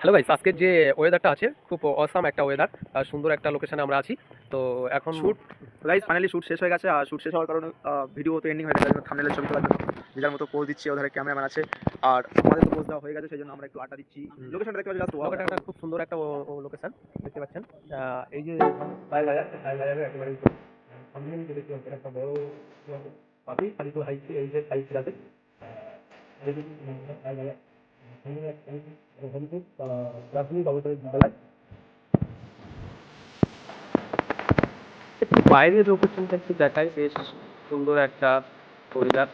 Hello guys, আজকের যে ওয়েদারটা আছে খুব অসাম একটা ওয়েদার, সুন্দর একটা লোকেশনে আমরা আছি। তো এখন শুট গাইজ ফাইনালি শুট শেষ হয়ে গেছে। আর শুট শেষ হওয়ার কারণে ভিডিও তো এন্ডিং হয়ে গেছে, থাম্বনেলের ছবি তোলার জন্য যে যার মতো পোজ দিচ্ছে, ওধারে ক্যামেরাম্যান আছে। আর আমাদের তো পোজ দেওয়া হয়ে গেছে, সেই জন্য আমরা একটু আড্ডা দিচ্ছি। লোকেশনটা দেখতে পাচ্ছি, জাস্ট ওয়াও। লোকেশনটা খুব সুন্দর একটা লোকেশন দেখতে পাচ্ছেন। এই যে বাজারের একেবারে সামনে যে দেখতে পাচ্ছেন একটা বড় পাখি, খালি তো হাইটে এই যে হাইটে আছে প্রাথমিক অবস্থায় বেলায় বাইরের লোকেশনটা একটু দেখায়, বেশ সুন্দর একটা ওয়েদার।